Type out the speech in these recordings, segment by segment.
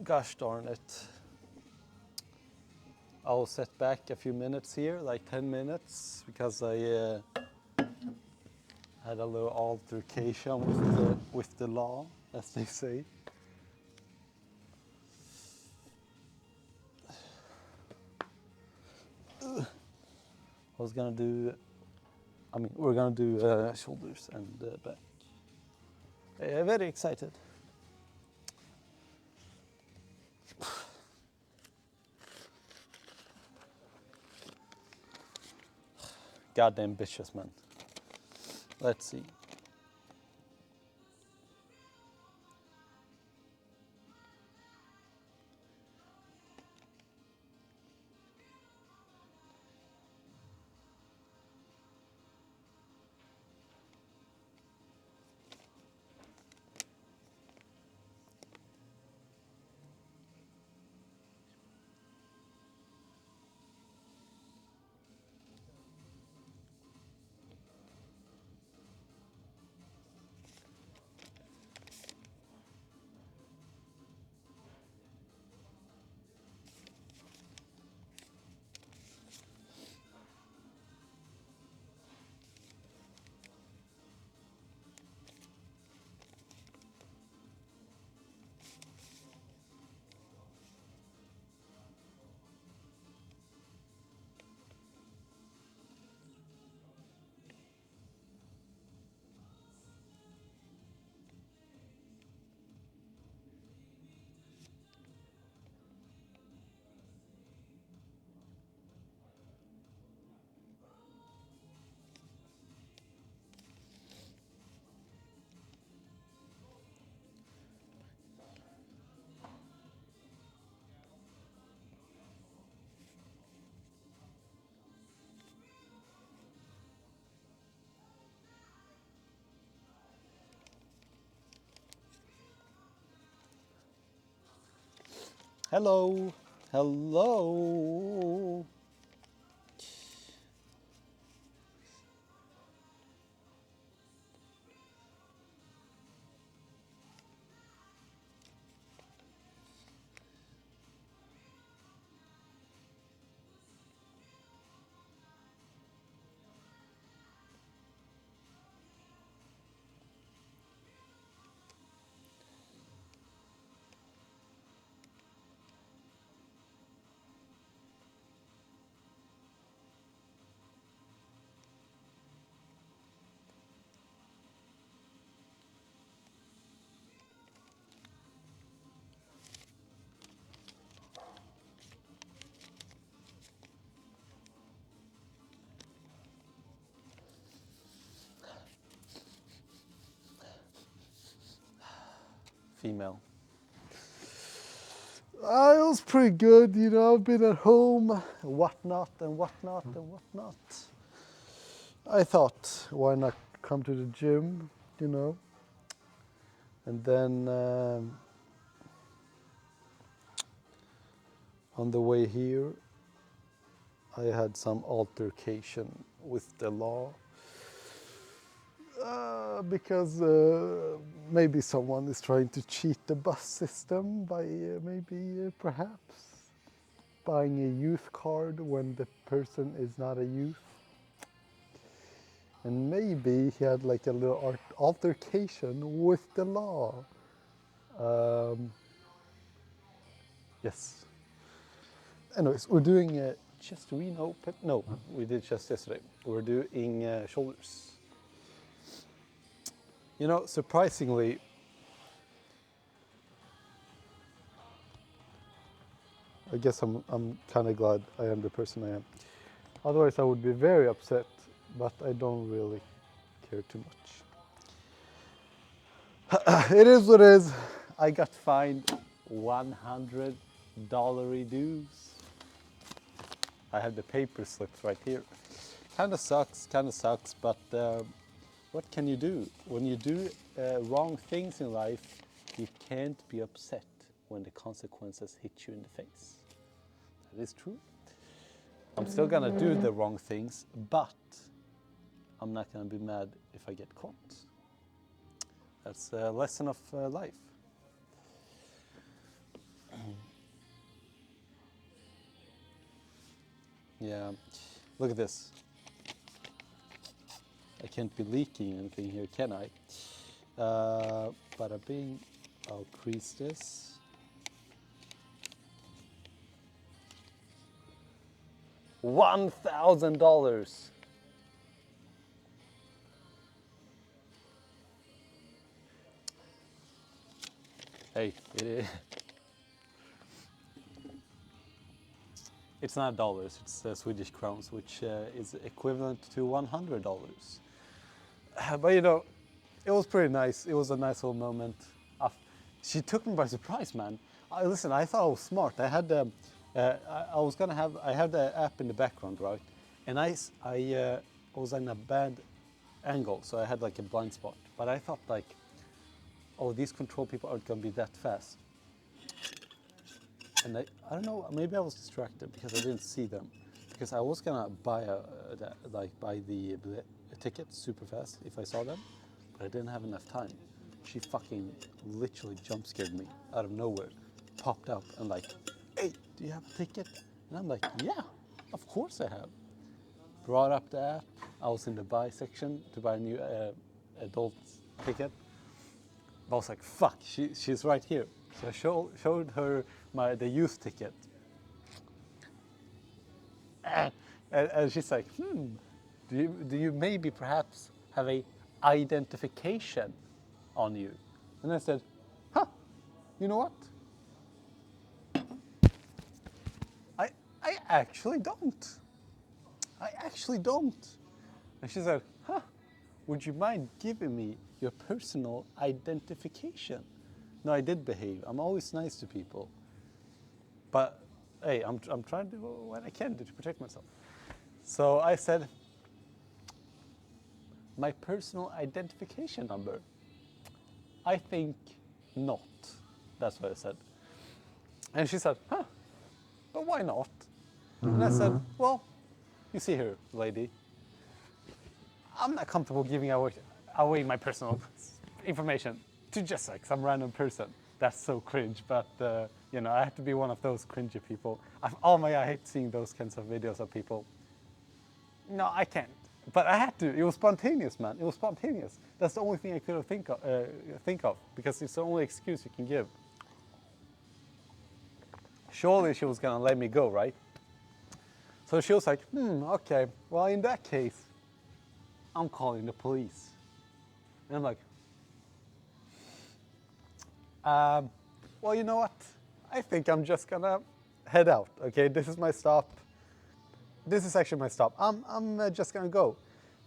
Gosh darn it. I'll set back a few minutes here, like 10 minutes, because I had a little altercation with the law, as they say. We're gonna do shoulders and back. Very excited. Goddamn bitches, man. Let's see. Hello, hello. Female. It was pretty good, you know. I've been at home, whatnot and whatnot and whatnot. I thought, why not come to the gym, you know? And then on the way here, I had some altercation with the law. Because maybe someone is trying to cheat the bus system by perhaps buying a youth card when the person is not a youth. And maybe he had like a little altercation with the law. Yes. Anyways, we're doing chest reno. No, we did chest yesterday. We're doing shoulders. You know, surprisingly, I guess I'm kind of glad I am the person I am. Otherwise, I would be very upset, but I don't really care too much. It is what it is. I got fined $100 dues. I have the paper slips right here. Kind of sucks, but what can you do? When you do wrong things in life, you can't be upset when the consequences hit you in the face. That is true. I'm still gonna do the wrong things, but I'm not gonna be mad if I get caught. That's a lesson of life. Yeah, look at this. I can't be leaking anything here, can I? Bada bing. I'll crease this. $1,000. Hey, it is. It's not dollars, it's Swedish crowns, which is equivalent to $100. But you know, it was pretty nice. It was a nice little moment. She took me by surprise, man. Listen, I thought I was smart. I had I had the app in the background, right? And I was in a bad angle, so I had like a blind spot. But I thought like, oh, these control people aren't gonna be that fast. And I don't know, maybe I was distracted because I didn't see them. Because I was gonna buy the ticket super fast if I saw them, but I didn't have enough time. She fucking literally jump scared me out of nowhere, popped up and like, hey, do you have a ticket? And I'm like, yeah, of course I have. Brought up the app. I was in the buy section to buy a new adult ticket. I was like, fuck, she's right here. So I showed her the youth ticket. And she's like, do you maybe perhaps have a identification on you? And I said, you know what? I actually don't. I actually don't. And she said, would you mind giving me your personal identification? No, I did behave. I'm always nice to people. But hey, I'm trying to do what I can do to protect myself. So I said, my personal identification number? I think not. That's what I said. And she said, but why not? And I said, well, you see here, lady, I'm not comfortable giving away my personal information to just like some random person. That's so cringe, but you know, I have to be one of those cringy people. I hate seeing those kinds of videos of people. No, I can't. But I had to. It was spontaneous, man. It was spontaneous. That's the only thing I could think of because it's the only excuse you can give. Surely she was gonna let me go, right? So she was like, okay. Well, in that case, I'm calling the police. And I'm like, well, you know what? I think I'm just gonna head out. Okay, this is my stop. This is actually my stop. I'm just gonna go.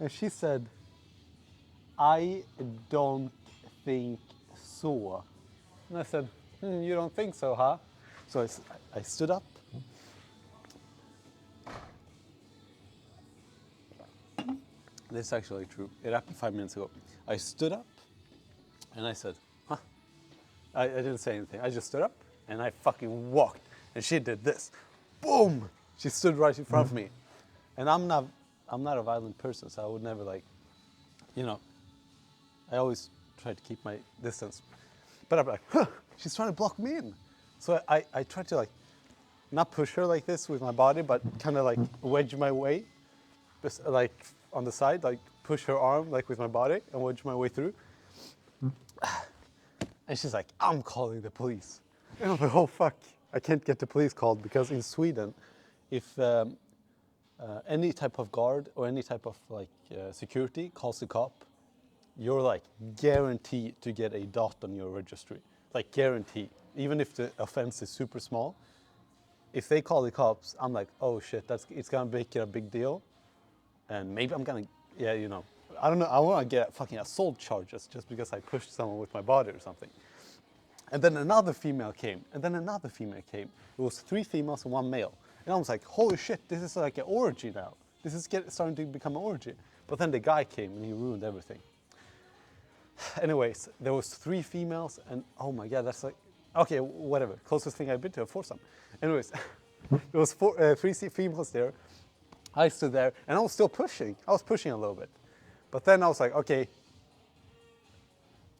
And she said, I don't think so. And I said, you don't think so, huh? So I stood up. This is actually true. It happened 5 minutes ago. I stood up and I said, I didn't say anything. I just stood up and I fucking walked. And she did this. Boom! She stood right in front of me. And I'm not a violent person, so I would never like, you know, I always try to keep my distance. But I'm like, she's trying to block me in. So I tried to like, not push her like this with my body, but kind of like wedge my way, just like on the side, like push her arm like with my body and wedge my way through. And she's like, I'm calling the police. And I'm like, oh fuck, I can't get the police called because in Sweden, if any type of guard or any type of like security calls the cop, you're like guaranteed to get a dot on your registry. Like guaranteed. Even if the offense is super small, if they call the cops, I'm like, oh shit, it's gonna make it a big deal. And maybe I'm gonna, you know, I don't know, I wanna get fucking assault charges just because I pushed someone with my body or something. And then another female came, and then another female came. It was 3 females and 1 male. And I was like, holy shit, this is like an orgy now. This is starting to become an orgy. But then the guy came and he ruined everything. Anyways, there was 3 females and oh my God, that's like, okay, whatever. Closest thing I've been to a foursome. Anyways, there was 3 females there. I stood there and I was still pushing. I was pushing a little bit. But then I was like, okay.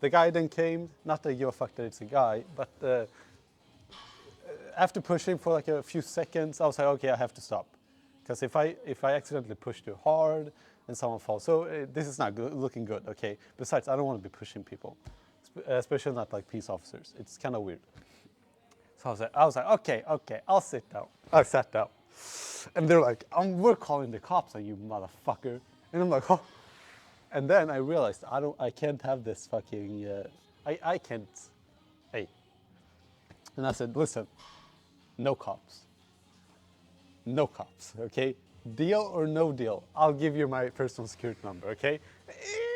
The guy then came, not that I give a fuck that it's a guy, but after pushing for like a few seconds, I was like, okay, I have to stop. Because if I accidentally push too hard and someone falls, so this is not looking good. Okay. Besides, I don't want to be pushing people, especially not like peace officers. It's kind of weird. So I was like, okay, I'll sit down. I sat down, and they're like, we're calling the cops on you, motherfucker. And I'm like, oh. And then I realized I can't have this fucking, I can't, hey. And I said, listen, no cops. No cops, okay? Deal or no deal, I'll give you my personal security number, okay?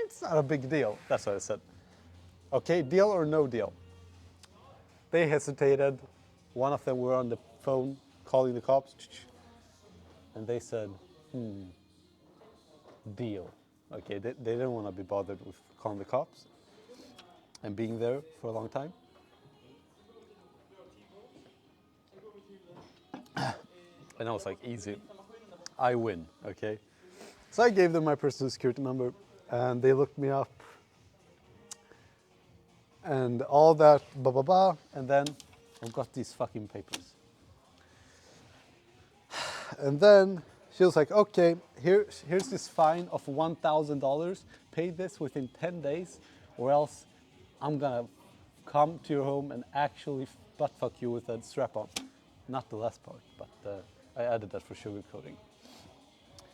It's not a big deal, that's what I said. Okay, deal or no deal? They hesitated. One of them were on the phone calling the cops. And they said, deal. Okay, they didn't want to be bothered with calling the cops and being there for a long time. And I was like, easy, I win, okay? So I gave them my personal security number and they looked me up and all that, blah, blah, blah. And then I've got these fucking papers. And then she was like, okay, here's this fine of $1,000. Pay this within 10 days or else I'm gonna come to your home and actually butt fuck you with a strap on. Not the last part, but I added that for sugarcoating.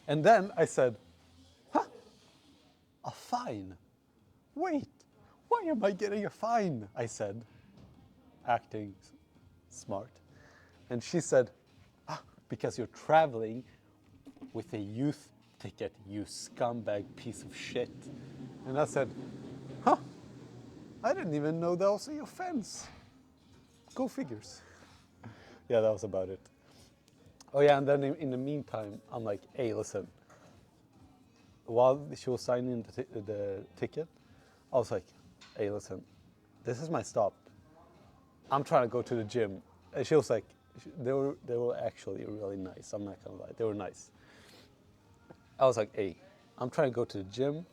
And then I said, a fine? Wait, why am I getting a fine? I said, acting smart. And she said, because you're traveling with a youth ticket, you scumbag piece of shit. And I said, I didn't even know that was the offense. Go figures. Yeah, that was about it. Oh yeah, and then in the meantime, I'm like, hey, listen. While she was signing the ticket, I was like, hey, listen, this is my stop. I'm trying to go to the gym. And she was like, they were actually really nice. I'm not gonna lie, they were nice. I was like, hey, I'm trying to go to the gym.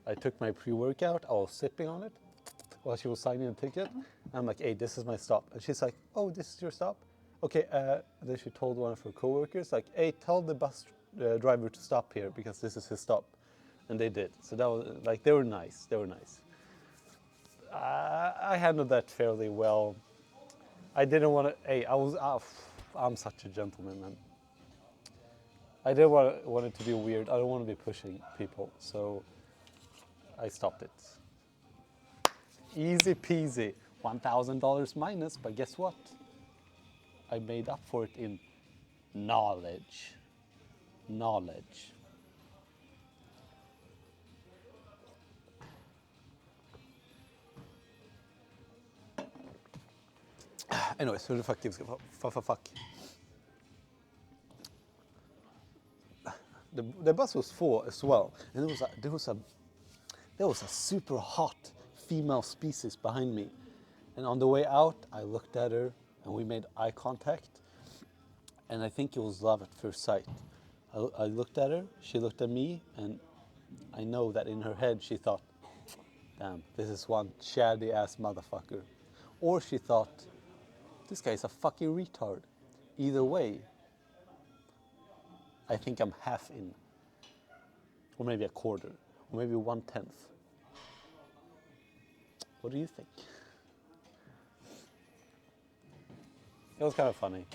I took my pre-workout. I was sipping on it while she was signing the ticket. I'm like, hey, this is my stop. And she's like, oh, this is your stop? Okay, then she told one of her coworkers, like, hey, tell the bus driver to stop here because this is his stop. And they did. So that was, like, they were nice. They were nice. I handled that fairly well. I didn't want to, hey, I'm such a gentleman, man. I didn't want it to be weird. I don't want to be pushing people. So I stopped it. Easy peasy. $1,000 minus, but guess what? I made up for it in knowledge. Knowledge. Anyways, who the fuck gives a fuck? The bus was full as well, and there was a super hot female species behind me, and on the way out, I looked at her, and we made eye contact, and I think it was love at first sight. I looked at her, she looked at me, and I know that in her head she thought, damn, this is one chatty ass motherfucker. Or she thought, this guy's a fucking retard. Either way, I think I'm half in. Or maybe a quarter. Or maybe 1/10. What do you think? It was kind of funny.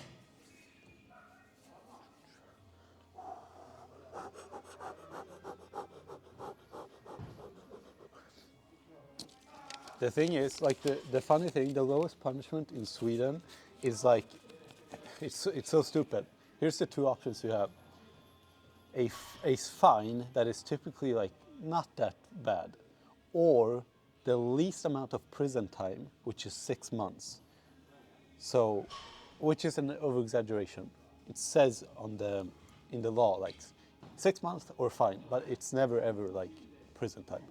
The thing is, like, the funny thing, the lowest punishment in Sweden is like, it's so stupid. Here's the two options you have. A fine that is typically like not that bad, or the least amount of prison time, which is 6 months. So, which is an over-exaggeration. It says in the law like 6 months or fine, but it's never ever like prison time.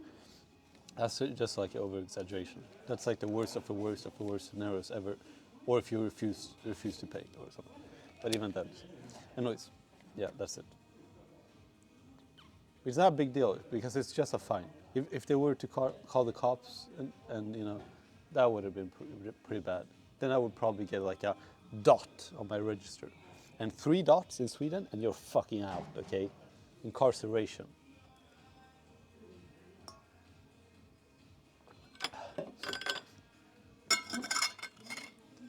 That's just like over-exaggeration. That's like the worst of the worst of the worst scenarios ever, or if you refuse to pay or something. But even then, anyways, yeah, that's it. It's not a big deal because it's just a fine. If they were to call the cops and you know, that would have been pretty bad. Then I would probably get like a dot on my register. and 3 dots in Sweden, and you're fucking out, okay? Incarceration.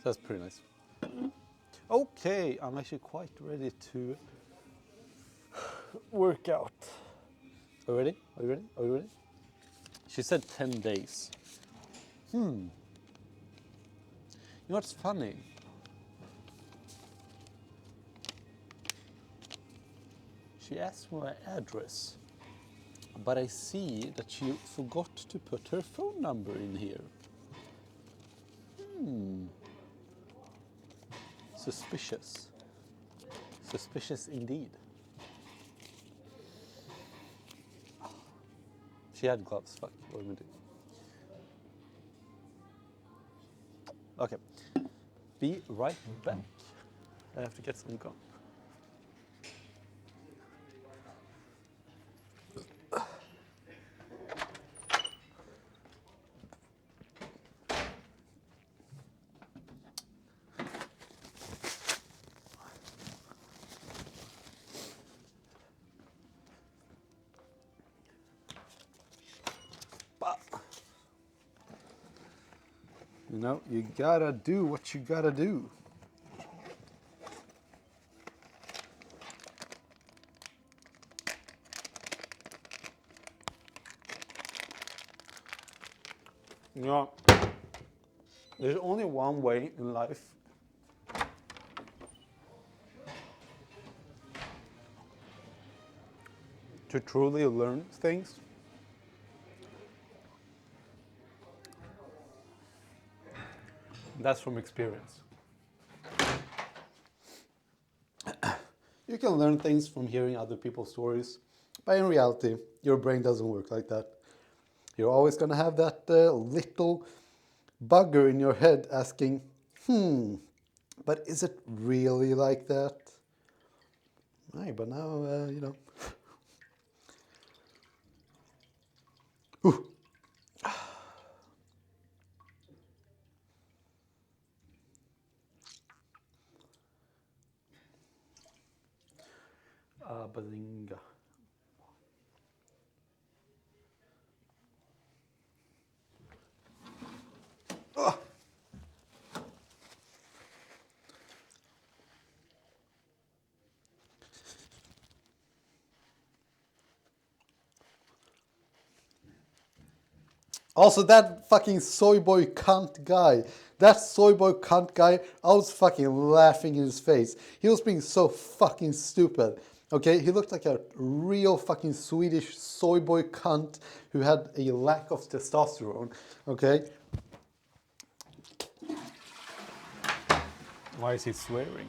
That's pretty nice. Okay, I'm actually quite ready to work out. Are you ready? Are you ready? Are you ready? She said 10 days. You know what's funny? She asked for my address, but I see that she forgot to put her phone number in here. Suspicious. Suspicious indeed. She had gloves, fuck, what am I doing? Okay, be right back. I have to get some gum. You know, you gotta do what you gotta do. You know, there's only one way in life to truly learn things. That's from experience. You can learn things from hearing other people's stories, but in reality, your brain doesn't work like that. You're always gonna have that little bugger in your head asking, but is it really like that? Hey, but now, you know. Ooh. Bazinga. Also, that fucking soy boy cunt guy. That soy boy cunt guy, I was fucking laughing in his face. He was being so fucking stupid. Okay, he looked like a real fucking Swedish soy boy cunt who had a lack of testosterone. Okay? Why is he swearing?